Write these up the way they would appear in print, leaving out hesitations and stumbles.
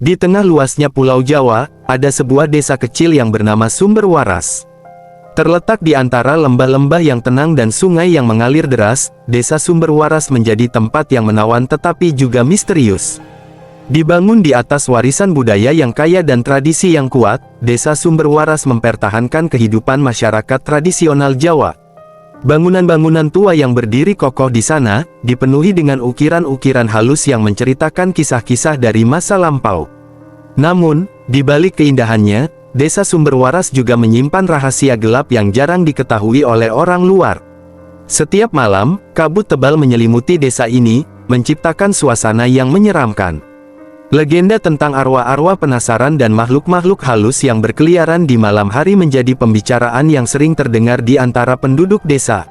Di tengah luasnya Pulau Jawa, ada sebuah desa kecil yang bernama Sumber Waras. Terletak di antara lembah-lembah yang tenang dan sungai yang mengalir deras, desa Sumber Waras menjadi tempat yang menawan tetapi juga misterius. Dibangun di atas warisan budaya yang kaya dan tradisi yang kuat, desa Sumber Waras mempertahankan kehidupan masyarakat tradisional Jawa. Bangunan-bangunan tua yang berdiri kokoh di sana, dipenuhi dengan ukiran-ukiran halus yang menceritakan kisah-kisah dari masa lampau. Namun, di balik keindahannya, desa Sumber Waras juga menyimpan rahasia gelap yang jarang diketahui oleh orang luar. Setiap malam, kabut tebal menyelimuti desa ini, menciptakan suasana yang menyeramkan. Legenda tentang arwah-arwah penasaran dan makhluk-makhluk halus yang berkeliaran di malam hari menjadi pembicaraan yang sering terdengar di antara penduduk desa.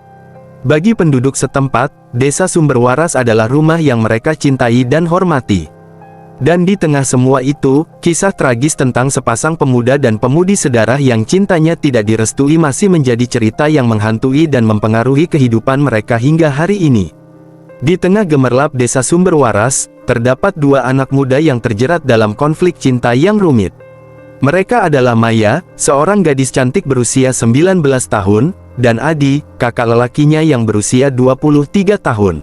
Bagi penduduk setempat, desa Sumber Waras adalah rumah yang mereka cintai dan hormati. Dan di tengah semua itu, kisah tragis tentang sepasang pemuda dan pemudi sedarah yang cintanya tidak direstui masih menjadi cerita yang menghantui dan mempengaruhi kehidupan mereka hingga hari ini. Di tengah gemerlap desa Sumber Waras, terdapat dua anak muda yang terjerat dalam konflik cinta yang rumit. Mereka adalah Maya, seorang gadis cantik berusia 19 tahun, dan Adi, kakak lelakinya yang berusia 23 tahun.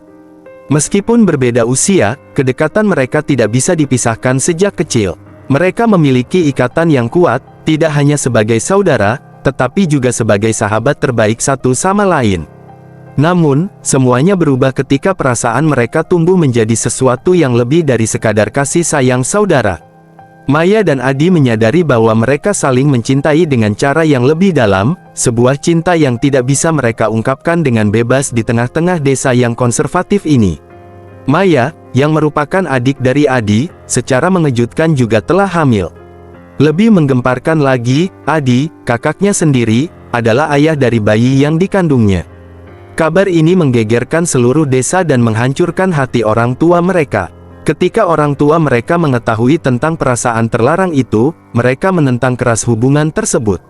Meskipun berbeda usia, kedekatan mereka tidak bisa dipisahkan sejak kecil. Mereka memiliki ikatan yang kuat, tidak hanya sebagai saudara, tetapi juga sebagai sahabat terbaik satu sama lain. Namun, semuanya berubah ketika perasaan mereka tumbuh menjadi sesuatu yang lebih dari sekadar kasih sayang saudara. Maya dan Adi menyadari bahwa mereka saling mencintai dengan cara yang lebih dalam, sebuah cinta yang tidak bisa mereka ungkapkan dengan bebas di tengah-tengah desa yang konservatif ini. Maya, yang merupakan adik dari Adi, secara mengejutkan juga telah hamil. Lebih menggemparkan lagi, Adi, kakaknya sendiri, adalah ayah dari bayi yang dikandungnya. Kabar ini menggegerkan seluruh desa dan menghancurkan hati orang tua mereka. Ketika orang tua mereka mengetahui tentang perasaan terlarang itu, mereka menentang keras hubungan tersebut.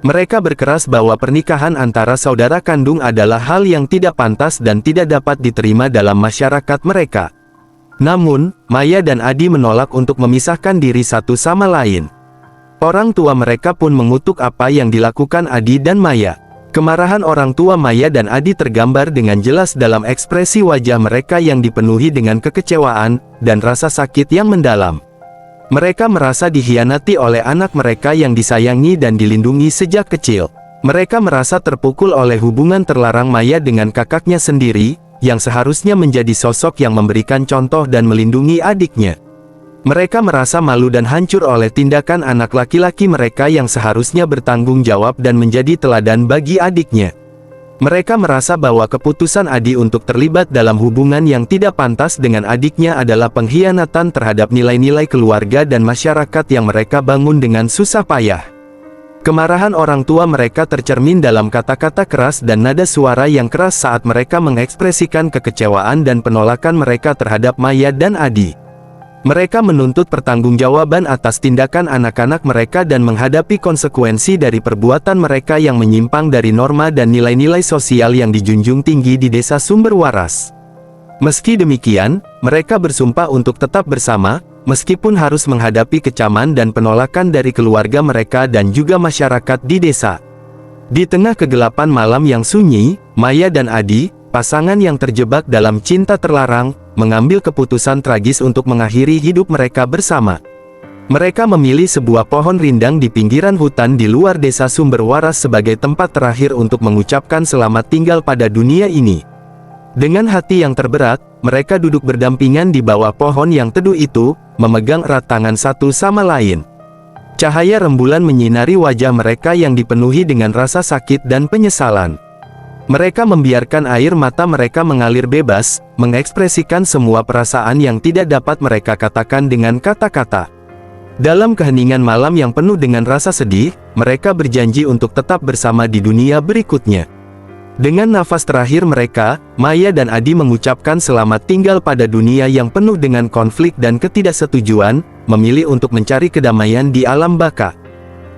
Mereka berkeras bahwa pernikahan antara saudara kandung adalah hal yang tidak pantas dan tidak dapat diterima dalam masyarakat mereka. Namun, Maya dan Adi menolak untuk memisahkan diri satu sama lain. Orang tua mereka pun mengutuk apa yang dilakukan Adi dan Maya. Kemarahan orang tua Maya dan Adi tergambar dengan jelas dalam ekspresi wajah mereka yang dipenuhi dengan kekecewaan dan rasa sakit yang mendalam. Mereka merasa dikhianati oleh anak mereka yang disayangi dan dilindungi sejak kecil. Mereka merasa terpukul oleh hubungan terlarang Maya dengan kakaknya sendiri, yang seharusnya menjadi sosok yang memberikan contoh dan melindungi adiknya. Mereka merasa malu dan hancur oleh tindakan anak laki-laki mereka yang seharusnya bertanggung jawab dan menjadi teladan bagi adiknya. Mereka merasa bahwa keputusan Adi untuk terlibat dalam hubungan yang tidak pantas dengan adiknya adalah pengkhianatan terhadap nilai-nilai keluarga dan masyarakat yang mereka bangun dengan susah payah. Kemarahan orang tua mereka tercermin dalam kata-kata keras dan nada suara yang keras saat mereka mengekspresikan kekecewaan dan penolakan mereka terhadap Maya dan Adi. Mereka menuntut pertanggungjawaban atas tindakan anak-anak mereka dan menghadapi konsekuensi dari perbuatan mereka yang menyimpang dari norma dan nilai-nilai sosial yang dijunjung tinggi di desa Sumber Waras. Meski demikian, mereka bersumpah untuk tetap bersama, meskipun harus menghadapi kecaman dan penolakan dari keluarga mereka dan juga masyarakat di desa. Di tengah kegelapan malam yang sunyi, Maya dan Adi, pasangan yang terjebak dalam cinta terlarang, mengambil keputusan tragis untuk mengakhiri hidup mereka bersama. Mereka memilih sebuah pohon rindang di pinggiran hutan di luar desa Sumber Waras sebagai tempat terakhir untuk mengucapkan selamat tinggal pada dunia ini. Dengan hati yang terberat, mereka duduk berdampingan di bawah pohon yang teduh itu, memegang erat tangan satu sama lain. Cahaya rembulan menyinari wajah mereka yang dipenuhi dengan rasa sakit dan penyesalan. Mereka membiarkan air mata mereka mengalir bebas, mengekspresikan semua perasaan yang tidak dapat mereka katakan dengan kata-kata. Dalam keheningan malam yang penuh dengan rasa sedih, mereka berjanji untuk tetap bersama di dunia berikutnya. Dengan nafas terakhir mereka, Maya dan Adi mengucapkan selamat tinggal pada dunia yang penuh dengan konflik dan ketidaksetujuan, memilih untuk mencari kedamaian di alam baka.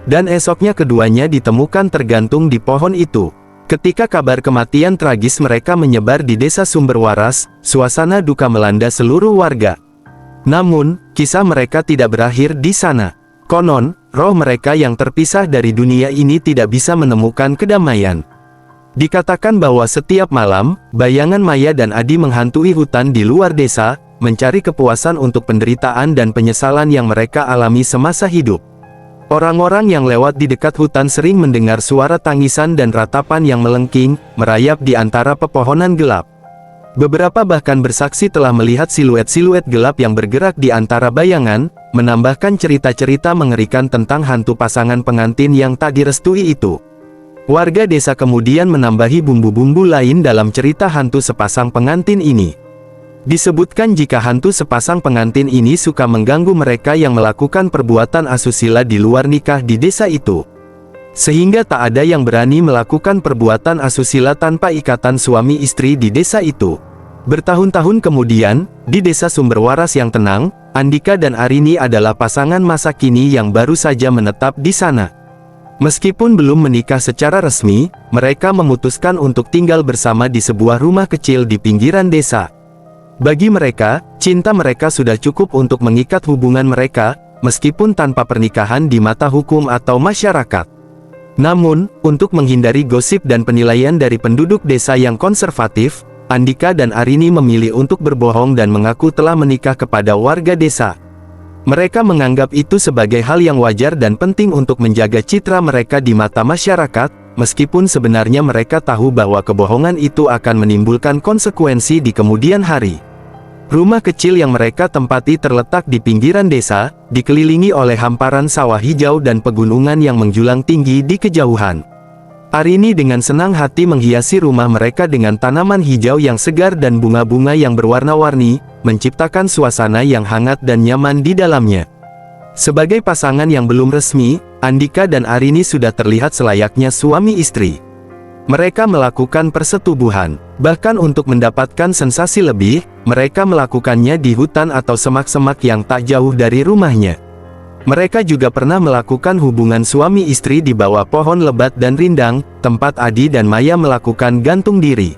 Dan esoknya keduanya ditemukan tergantung di pohon itu. Ketika kabar kematian tragis mereka menyebar di desa Sumber Waras, suasana duka melanda seluruh warga. Namun, kisah mereka tidak berakhir di sana. Konon, roh mereka yang terpisah dari dunia ini tidak bisa menemukan kedamaian. Dikatakan bahwa setiap malam, bayangan Maya dan Adi menghantui hutan di luar desa, mencari kepuasan untuk penderitaan dan penyesalan yang mereka alami semasa hidup. Orang-orang yang lewat di dekat hutan sering mendengar suara tangisan dan ratapan yang melengking, merayap di antara pepohonan gelap. Beberapa bahkan bersaksi telah melihat siluet-siluet gelap yang bergerak di antara bayangan, menambahkan cerita-cerita mengerikan tentang hantu pasangan pengantin yang tak direstui itu. Warga desa kemudian menambahi bumbu-bumbu lain dalam cerita hantu sepasang pengantin ini. Disebutkan jika hantu sepasang pengantin ini suka mengganggu mereka yang melakukan perbuatan asusila di luar nikah di desa itu. Sehingga tak ada yang berani melakukan perbuatan asusila tanpa ikatan suami istri di desa itu. Bertahun-tahun kemudian, di desa Sumberwaras yang tenang, Andika dan Arini adalah pasangan masa kini yang baru saja menetap di sana. Meskipun belum menikah secara resmi, mereka memutuskan untuk tinggal bersama di sebuah rumah kecil di pinggiran desa. Bagi mereka, cinta mereka sudah cukup untuk mengikat hubungan mereka, meskipun tanpa pernikahan di mata hukum atau masyarakat. Namun, untuk menghindari gosip dan penilaian dari penduduk desa yang konservatif, Andika dan Arini memilih untuk berbohong dan mengaku telah menikah kepada warga desa. Mereka menganggap itu sebagai hal yang wajar dan penting untuk menjaga citra mereka di mata masyarakat, meskipun sebenarnya mereka tahu bahwa kebohongan itu akan menimbulkan konsekuensi di kemudian hari. Rumah kecil yang mereka tempati terletak di pinggiran desa, dikelilingi oleh hamparan sawah hijau dan pegunungan yang menjulang tinggi di kejauhan. Arini dengan senang hati menghiasi rumah mereka dengan tanaman hijau yang segar dan bunga-bunga yang berwarna-warni, menciptakan suasana yang hangat dan nyaman di dalamnya. Sebagai pasangan yang belum resmi, Andika dan Arini sudah terlihat selayaknya suami istri. Mereka melakukan persetubuhan. Bahkan untuk mendapatkan sensasi lebih, mereka melakukannya di hutan atau semak-semak yang tak jauh dari rumahnya. Mereka juga pernah melakukan hubungan suami istri di bawah pohon lebat dan rindang, tempat Adi dan Maya melakukan gantung diri.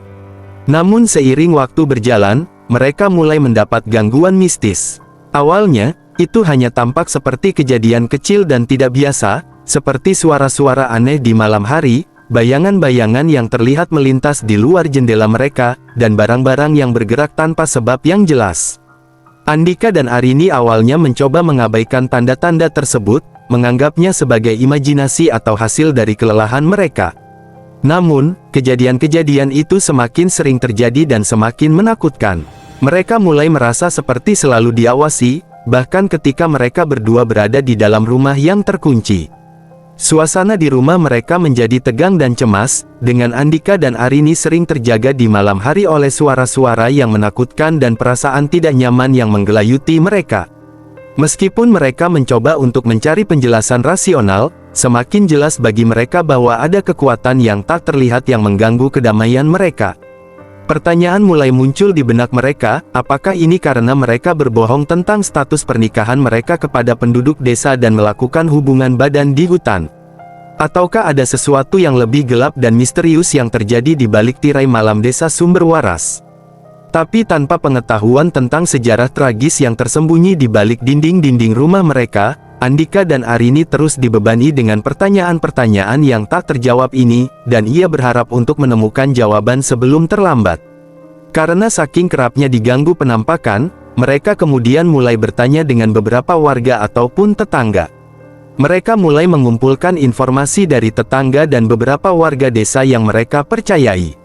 Namun seiring waktu berjalan, mereka mulai mendapat gangguan mistis. Awalnya, itu hanya tampak seperti kejadian kecil dan tidak biasa, seperti suara-suara aneh di malam hari, bayangan-bayangan yang terlihat melintas di luar jendela mereka, dan barang-barang yang bergerak tanpa sebab yang jelas. Andika dan Arini awalnya mencoba mengabaikan tanda-tanda tersebut, menganggapnya sebagai imajinasi atau hasil dari kelelahan mereka. Namun, kejadian-kejadian itu semakin sering terjadi dan semakin menakutkan. Mereka mulai merasa seperti selalu diawasi, bahkan ketika mereka berdua berada di dalam rumah yang terkunci. Suasana di rumah mereka menjadi tegang dan cemas, dengan Andika dan Arini sering terjaga di malam hari oleh suara-suara yang menakutkan dan perasaan tidak nyaman yang menggelayuti mereka. Meskipun mereka mencoba untuk mencari penjelasan rasional, semakin jelas bagi mereka bahwa ada kekuatan yang tak terlihat yang mengganggu kedamaian mereka. Pertanyaan mulai muncul di benak mereka, apakah ini karena mereka berbohong tentang status pernikahan mereka kepada penduduk desa dan melakukan hubungan badan di hutan? Ataukah ada sesuatu yang lebih gelap dan misterius yang terjadi di balik tirai malam desa Sumberwaras? Tapi tanpa pengetahuan tentang sejarah tragis yang tersembunyi di balik dinding-dinding rumah mereka, Andika dan Arini terus dibebani dengan pertanyaan-pertanyaan yang tak terjawab ini, dan ia berharap untuk menemukan jawaban sebelum terlambat. Karena saking kerapnya diganggu penampakan, mereka kemudian mulai bertanya dengan beberapa warga ataupun tetangga. Mereka mulai mengumpulkan informasi dari tetangga dan beberapa warga desa yang mereka percayai.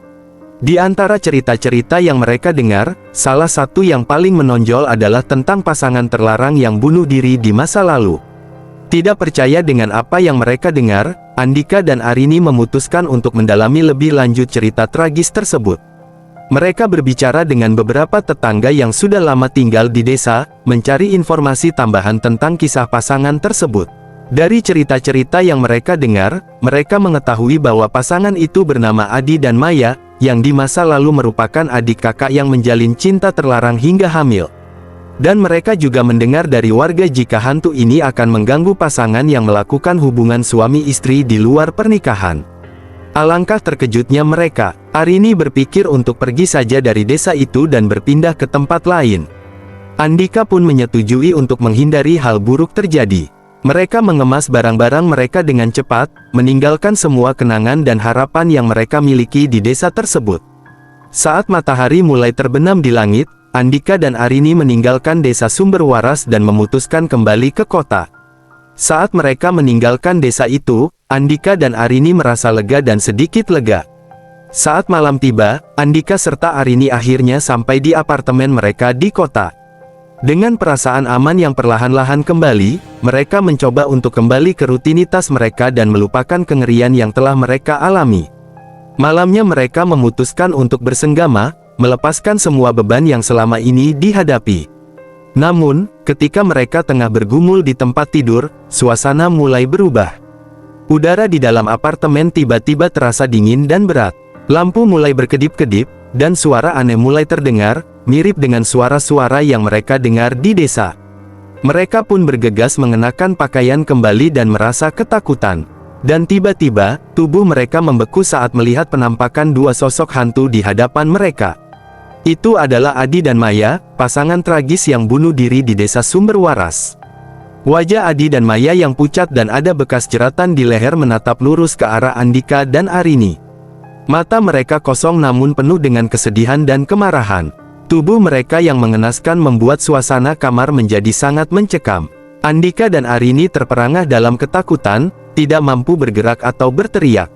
Di antara cerita-cerita yang mereka dengar, salah satu yang paling menonjol adalah tentang pasangan terlarang yang bunuh diri di masa lalu. Tidak percaya dengan apa yang mereka dengar, Andika dan Arini memutuskan untuk mendalami lebih lanjut cerita tragis tersebut. Mereka berbicara dengan beberapa tetangga yang sudah lama tinggal di desa, mencari informasi tambahan tentang kisah pasangan tersebut. Dari cerita-cerita yang mereka dengar, mereka mengetahui bahwa pasangan itu bernama Adi dan Maya, yang di masa lalu merupakan adik kakak yang menjalin cinta terlarang hingga hamil. Dan mereka juga mendengar dari warga jika hantu ini akan mengganggu pasangan yang melakukan hubungan suami istri di luar pernikahan. Alangkah terkejutnya mereka, Arini berpikir untuk pergi saja dari desa itu dan berpindah ke tempat lain. Andika pun menyetujui untuk menghindari hal buruk terjadi. Mereka mengemas barang-barang mereka dengan cepat, meninggalkan semua kenangan dan harapan yang mereka miliki di desa tersebut. Saat matahari mulai terbenam di langit, Andika dan Arini meninggalkan desa Sumber Waras dan memutuskan kembali ke kota. Saat mereka meninggalkan desa itu, Andika dan Arini merasa lega dan sedikit lega. Saat malam tiba, Andika serta Arini akhirnya sampai di apartemen mereka di kota. Dengan perasaan aman yang perlahan-lahan kembali, mereka mencoba untuk kembali ke rutinitas mereka dan melupakan kengerian yang telah mereka alami. Malamnya mereka memutuskan untuk bersenggama, melepaskan semua beban yang selama ini dihadapi. Namun, ketika mereka tengah bergumul di tempat tidur, suasana mulai berubah. Udara di dalam apartemen tiba-tiba terasa dingin dan berat. Lampu mulai berkedip-kedip, dan suara aneh mulai terdengar, mirip dengan suara-suara yang mereka dengar di desa. Mereka pun bergegas mengenakan pakaian kembali dan merasa ketakutan. Dan tiba-tiba, tubuh mereka membeku saat melihat penampakan dua sosok hantu di hadapan mereka. Itu adalah Adi dan Maya, pasangan tragis yang bunuh diri di desa Sumber Waras. Wajah Adi dan Maya yang pucat dan ada bekas jeratan di leher menatap lurus ke arah Andika dan Arini. Mata mereka kosong namun penuh dengan kesedihan dan kemarahan. Tubuh mereka yang mengenaskan membuat suasana kamar menjadi sangat mencekam. Andika dan Arini terperangah dalam ketakutan, tidak mampu bergerak atau berteriak.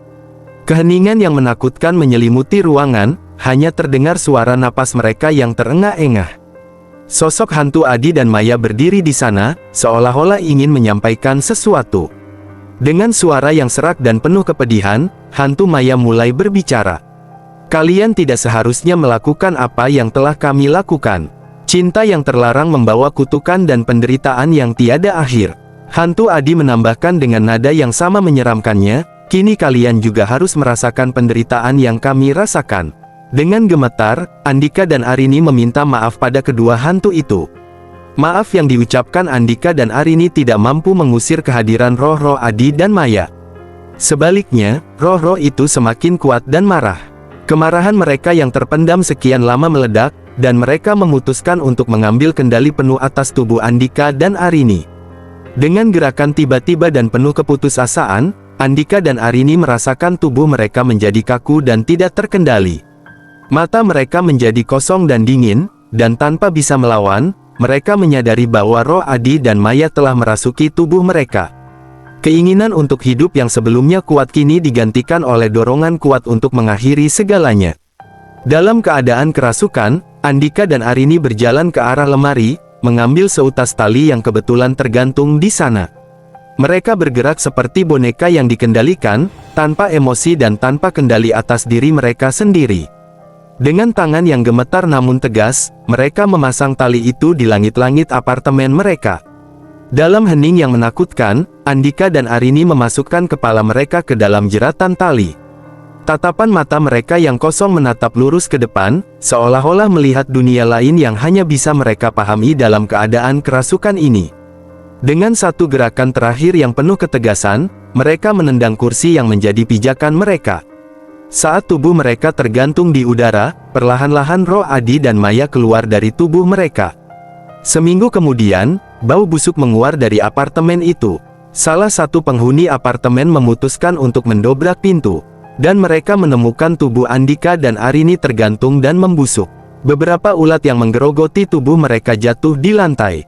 Keheningan yang menakutkan menyelimuti ruangan, hanya terdengar suara napas mereka yang terengah-engah. Sosok hantu Adi dan Maya berdiri di sana, seolah-olah ingin menyampaikan sesuatu. Dengan suara yang serak dan penuh kepedihan, hantu Maya mulai berbicara. Kalian tidak seharusnya melakukan apa yang telah kami lakukan. Cinta yang terlarang membawa kutukan dan penderitaan yang tiada akhir. Hantu Adi menambahkan dengan nada yang sama menyeramkannya, kini kalian juga harus merasakan penderitaan yang kami rasakan. Dengan gemetar, Andika dan Arini meminta maaf pada kedua hantu itu. Maaf yang diucapkan Andika dan Arini tidak mampu mengusir kehadiran roh-roh Adi dan Maya. Sebaliknya, roh-roh itu semakin kuat dan marah. Kemarahan mereka yang terpendam sekian lama meledak, dan mereka memutuskan untuk mengambil kendali penuh atas tubuh Andika dan Arini. Dengan gerakan tiba-tiba dan penuh keputusasaan, Andika dan Arini merasakan tubuh mereka menjadi kaku dan tidak terkendali. Mata mereka menjadi kosong dan dingin, dan tanpa bisa melawan, mereka menyadari bahwa roh Adi dan Maya telah merasuki tubuh mereka. Keinginan untuk hidup yang sebelumnya kuat kini digantikan oleh dorongan kuat untuk mengakhiri segalanya. Dalam keadaan kerasukan, Andika dan Arini berjalan ke arah lemari, mengambil seutas tali yang kebetulan tergantung di sana. Mereka bergerak seperti boneka yang dikendalikan, tanpa emosi dan tanpa kendali atas diri mereka sendiri. Dengan tangan yang gemetar namun tegas, mereka memasang tali itu di langit-langit apartemen mereka. Dalam hening yang menakutkan, Andika dan Arini memasukkan kepala mereka ke dalam jeratan tali. Tatapan mata mereka yang kosong menatap lurus ke depan, seolah-olah melihat dunia lain yang hanya bisa mereka pahami dalam keadaan kerasukan ini. Dengan satu gerakan terakhir yang penuh ketegasan, mereka menendang kursi yang menjadi pijakan mereka. Saat tubuh mereka tergantung di udara, perlahan-lahan roh Adi dan Maya keluar dari tubuh mereka. Seminggu kemudian, bau busuk menguar dari apartemen itu. Salah satu penghuni apartemen memutuskan untuk mendobrak pintu, dan mereka menemukan tubuh Andika dan Arini tergantung dan membusuk. Beberapa ulat yang menggerogoti tubuh mereka jatuh di lantai.